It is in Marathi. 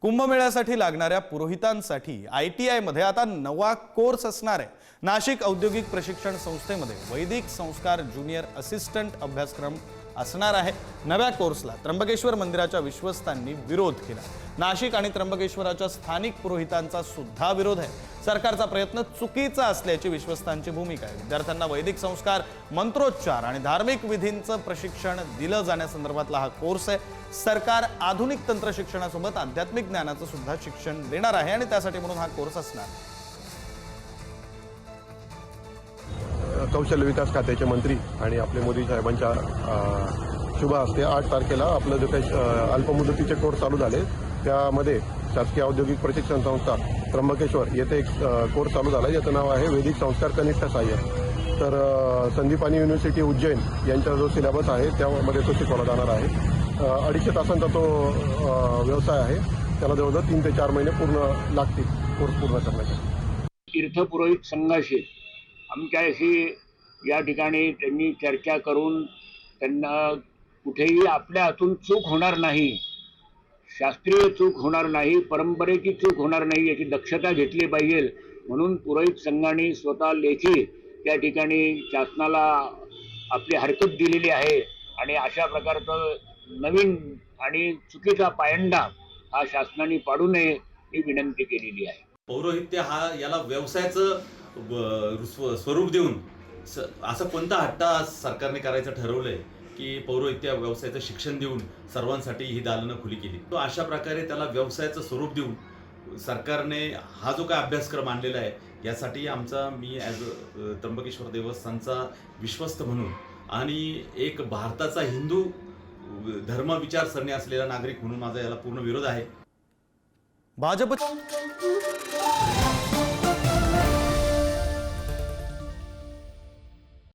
कुंभमेळ्यासाठी लागणाऱ्या पुरोहितांसाठी ITI मध्ये आता नवा कोर्स असणार आहे। नाशिक औद्योगिक प्रशिक्षण संस्थेमध्ये वैदिक संस्कार ज्युनियर असिस्टंट अभ्यासक्रम असणार आहे। नव्या कोर्सला त्र्यंबकेश्वर मंदिराच्या विश्वस्तांनी विरोध केला। नाशिक आणि त्र्यंबकेश्वराच्या स्थानिक पुरोहितांचा सुद्धा विरोध आहे। सरकारचा प्रयत्न चुकीचा असल्याची विश्वस्तांची भूमिका आहे। विद्यार्थ्यांना वैदिक संस्कार, मंत्रोच्चार आणि धार्मिक विधींचं प्रशिक्षण दिलं जाण्यासंदर्भातला हा कोर्स आहे। सरकार आधुनिक तंत्र शिक्षणासोबत आध्यात्मिक ज्ञानाचं सुद्धा शिक्षण देणार आहे आणि त्यासाठी म्हणून हा कोर्स असणार। कौशल्य विकास खात्याचे मंत्री आणि आपले मोदी साहेबांच्या शुभ हस्ते 8 तारखेला आपलं जे काही अल्पमुदतीचे कोर्स चालू झाले त्यामध्ये शासकीय औद्योगिक प्रशिक्षण संस्था त्र्यंबकेश्वर येथे एक कोर्स चालू झाला ज्याचं नाव आहे वैदिक संस्कार कनिष्ठ सहाय्यक। तर संदीपानी युनिव्हर्सिटी उज्जैन यांचा जो सिलेबस आहे त्यामध्ये तो शिकवला जाणार आहे। 250 तासांचा तो व्यवसाय आहे। त्याला जवळजवळ 3 ते 4 महिने पूर्ण लागतील कोर्स पूर्ण करण्यासाठी। तीर्थपुरोहित संघाशी आमच्याशी या ठिकाणी त्यांनी चर्चा करून त्यांना कुठेही आपल्या हातून चूक होणार नाही, शास्त्रीय चूक होणार नाही, परंपरेची चूक होणार नाही याची दक्षता घेतली पाहिजे म्हणून पुरोहित संघाने स्वतः लेखी त्या ठिकाणी शासनाला आपली हरकत दिलेली आहे आणि अशा प्रकारचं नवीन आणि चुकीचा पायंडा हा शासनाने पाडू नये ही विनंती केलेली आहे। पौरोहित्य हा याला व्यवसायाचं स्वरूप देऊन असं कोणता हट्टा सरकारने करायचं ठरवलंय की पौरोहित्य व्यवसायाचं शिक्षण देऊन सर्वांसाठी ही दालनं खुली केली। तो अशा प्रकारे त्याला व्यवसायाचं स्वरूप देऊन सरकारने हा जो काय अभ्यासक्रम आणलेला आहे यासाठी मी ॲज त्र्यंबकेश्वर देवस्थानचा विश्वस्त म्हणून आणि एक भारताचा हिंदू धर्म विचारसरणी असलेला नागरिक म्हणून माझा याला पूर्ण विरोध आहे। भाजप